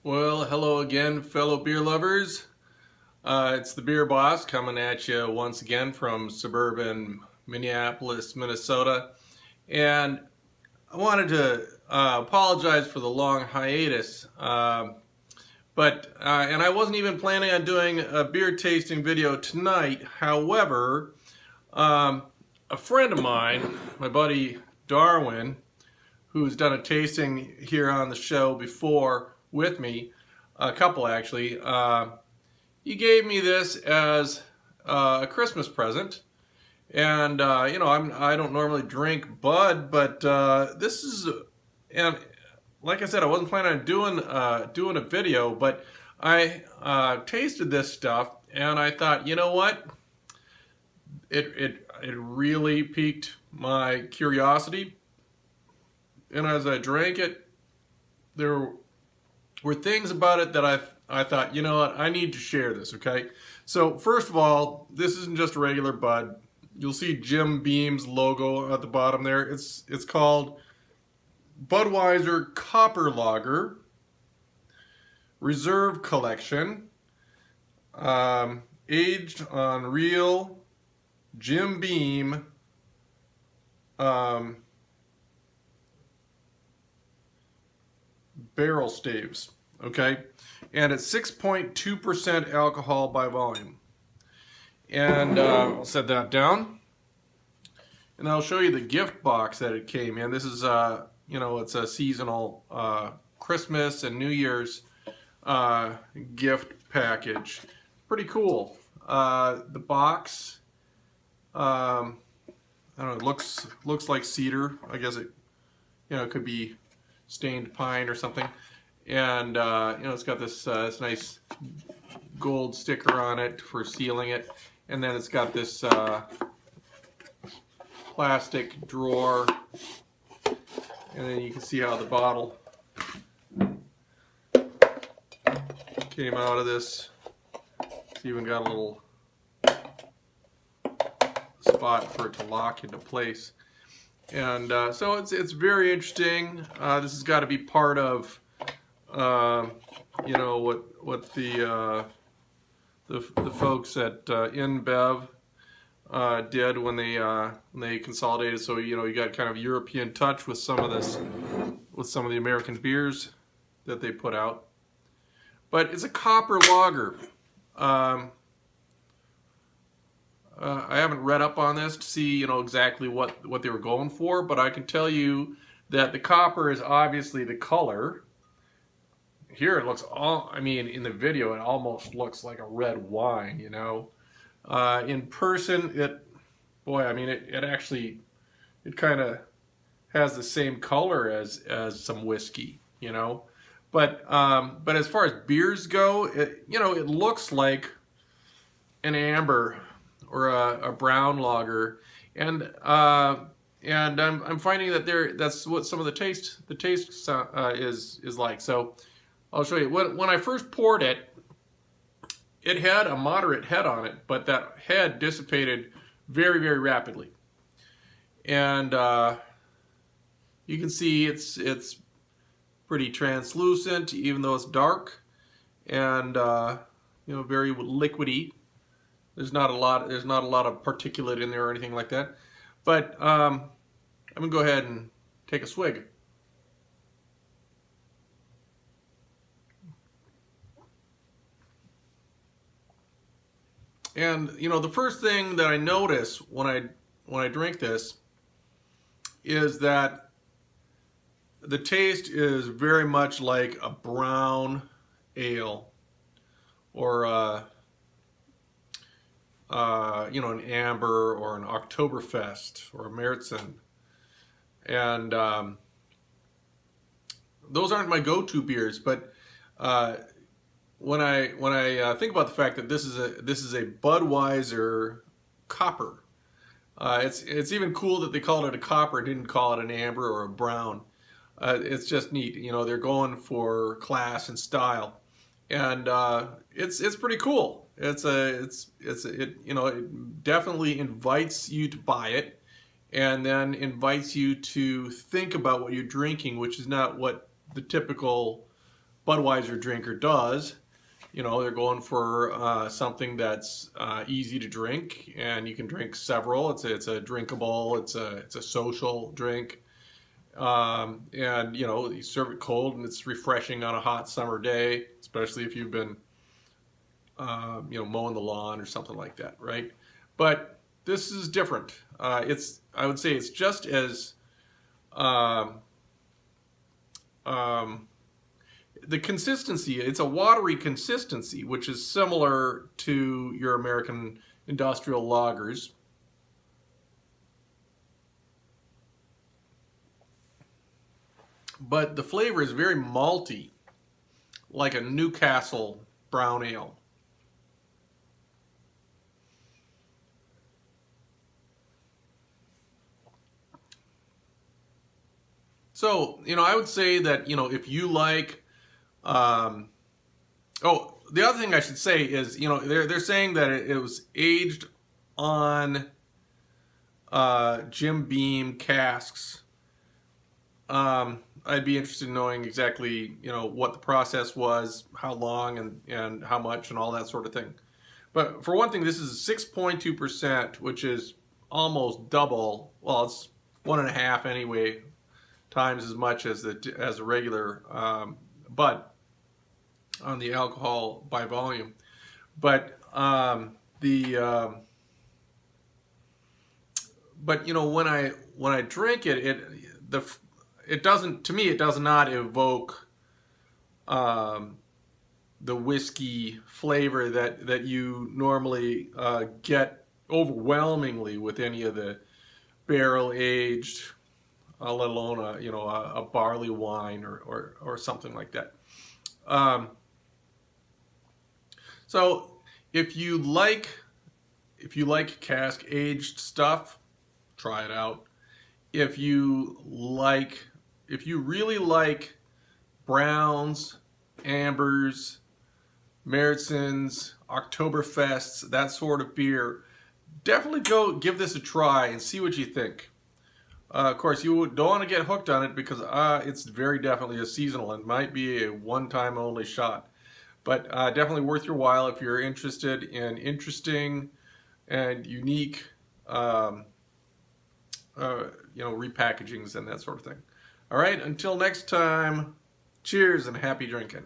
Well, hello again, fellow beer lovers. It's the Beer Boss coming at you once again from suburban Minneapolis, Minnesota. And I wanted to apologize for the long hiatus, and I wasn't even planning on doing a beer tasting video tonight. However, a friend of mine, my buddy Darwin, who's done a tasting here on the show before with me, a couple actually, he gave me this as a Christmas present. And I don't normally drink Bud, but this is, and like I said, I wasn't planning on doing a video, but I tasted this stuff and I thought, you know what, it really piqued my curiosity. And as I drank it, there were things about it that I thought, you know what, I need to share this, okay? So first of all, this isn't just a regular Bud. You'll see Jim Beam's logo at the bottom there. It's called Budweiser Copper Lager Reserve Collection, aged on real Jim Beam barrel staves, okay? And it's 6.2% alcohol by volume. And I'll set that down. And I'll show you the gift box that it came in. This is, it's a seasonal Christmas and New Year's gift package. Pretty cool. The box, I don't know, it looks like cedar. I guess it, it could be stained pine or something. And it's got this nice gold sticker on it for sealing it, and then it's got this plastic drawer, and then you can see how the bottle came out of this. It's even got a little spot for it to lock into place. And so it's very interesting. This has got to be part of what the folks at InBev did when they consolidated. So you got kind of European touch with some of this, with some of the American beers that they put out. But it's a copper lager. I haven't read up on this to see exactly what they were going for, but I can tell you that the copper is obviously the color. Here it looks in the video it almost looks like a red wine, In person it actually kind of has the same color as some whiskey, But as far as beers go, it looks like an amber or a brown lager, and I'm finding that that's what some of the taste is like. So I'll show you. When I first poured it, it had a moderate head on it, but that head dissipated very, very rapidly. And you can see it's pretty translucent, even though it's dark, and very liquidy. There's not a lot of particulate in there or anything like that. But I'm gonna go ahead and take a swig. And the first thing that I notice when I drink this is that the taste is very much like a brown ale, or an amber, or an Oktoberfest, or a Märzen. And those aren't my go-to beers, but when I think about the fact that this is a Budweiser copper, it's even cool that they called it a copper, didn't call it an amber or a brown. It's just neat. They're going for class and style, and it's pretty cool. It definitely invites you to buy it, and then invites you to think about what you're drinking, which is not what the typical Budweiser drinker does. You know, they're going for something that's easy to drink, and you can drink several. It's a drinkable, it's a social drink, and you know, you serve it cold, and it's refreshing on a hot summer day, especially if you've been you know, mowing the lawn or something like that, right? But this is different. I would say it's just as um, um, the consistency, it's a watery consistency, which is similar to your American industrial lagers. But the flavor is very malty, like a Newcastle brown ale. So, you know, I would say that, you know, if you like, um, oh, the other thing I should say is, you know, they're saying that it was aged on Jim Beam casks. I'd be interested in knowing exactly, you know, what the process was, how long, and how much, and all that sort of thing. But for one thing, this is 6.2%, which is almost double. Well, it's 1.5 anyway, times as much as a regular Bud on the alcohol by volume. But but you know, when I drink it, it doesn't, to me, it does not evoke the whiskey flavor that you normally get overwhelmingly with any of the barrel aged, let alone a barley wine or something like that. So if you like cask aged stuff, try it out. If you really like browns, ambers, Märzen's, Oktoberfests, that sort of beer, definitely go give this a try and see what you think. Of course, you don't want to get hooked on it because it's very definitely a seasonal and might be a one-time only shot. But definitely worth your while if you're interested in interesting and unique repackagings and that sort of thing. All right, until next time, cheers and happy drinking.